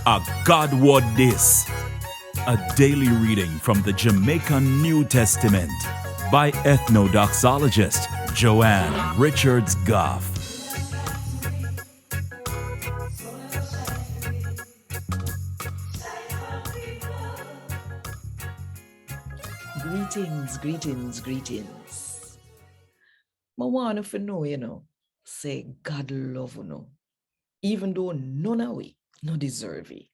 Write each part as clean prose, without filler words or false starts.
A God WOD this. A daily reading from the Jamaican New Testament by Ethnodoxologist Joanne Richards Goffe. Greetings. I want to know, say God love you, even though none of we no deserve it.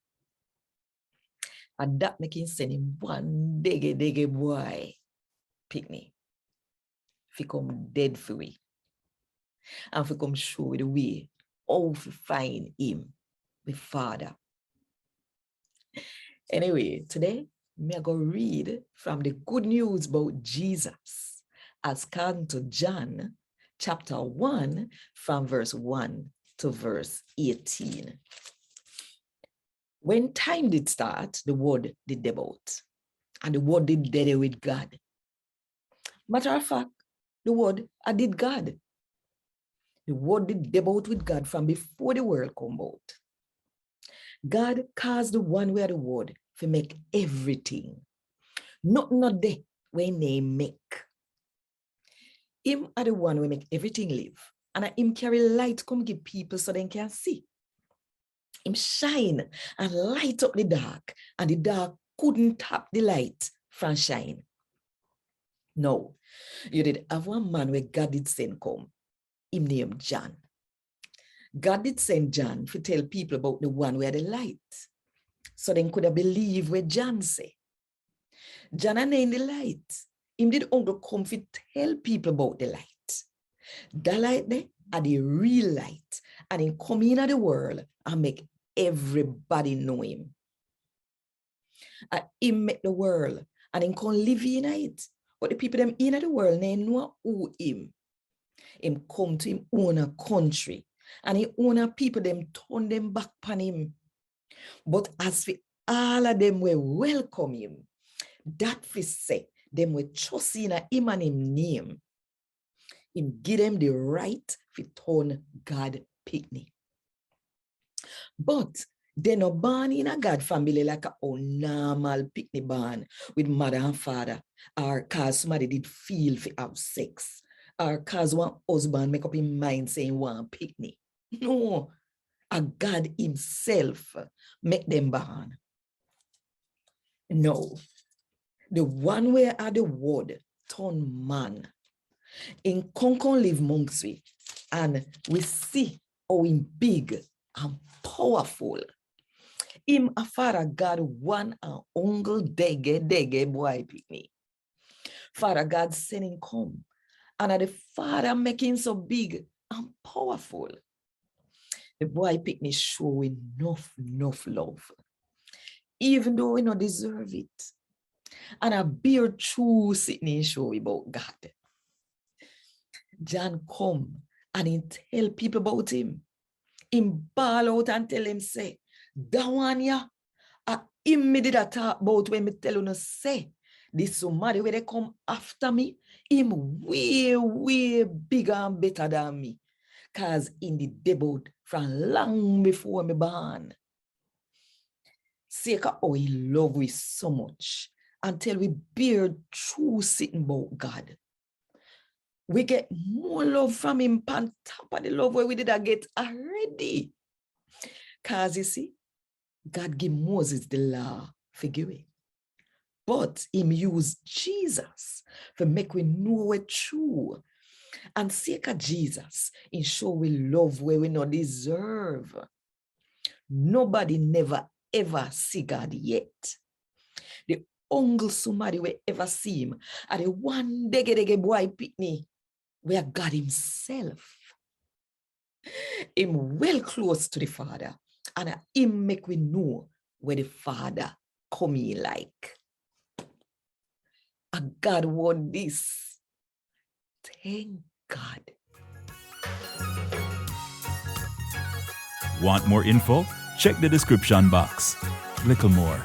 And that making send him one dege boy, pick me. If he come dead for we. And if he come show the way, how to find him, the Father. Anyway, today, me go read from the good news about Jesus as come to John chapter 1 from verse 1 to verse 18. When time did start, the word did debate, and the word did dead with God. Matter of fact, the word I did God. The word did debate with God from before the world come out. God caused the one where the word to make everything. Not the when they make. Him are the one who make everything live. And him carry light come give people so they can see. Him shine and light up the dark, and the dark couldn't tap the light from shine. No, you did have one man where God did send come. Him named John. God did send John to tell people about the one where the light. So they could have believed what John say. John and in the light. Him did only come to tell people about the light. That light there are the real light. And he come into the world and make everybody know him. And he make the world and he can live in it. But the people them in the world, they know who him. Him come to him own a country. And he own a people, them turn them back upon him. But as for all of them will welcome him, that we say, them will trust in him and him name. Him give them the right to turn God picnic. But they not born in a God family like a normal picnic born with mother and father, or cause somebody did feel to have sex, or cause one husband make up his mind saying one picnic. No, a God himself make them born. No, the one where are the word turn man. In Concon live monks we, and we see how him big and powerful. Him a father God one and uncle dege boy picnic. Father God sending come, and the father making so big and powerful. The boy picnic show enough love, even though we not deserve it. And a beer true sitting show about God. John come and he tell people about him. Him ball out and tell him say, that one ya, him me did a talk about when me tell you no say, this somebody where they come after me, him way bigger and better than me. Cause in the debut from long before me born. Sake how he love we so much until we bear true sitting about God. We get more love from him on top of the love where we did get already. Cause you see, God give Moses the law figure it. But him use Jesus to make we know it true. And sake of Jesus, he show we love where we not deserve. Nobody never ever see God yet. The only somebody we ever see him are the one dege boy pitney where God himself. Him well close to the Father, and him make we know where the Father come in like. A God want this. Thank God. Want more info? Check the description box. Little more.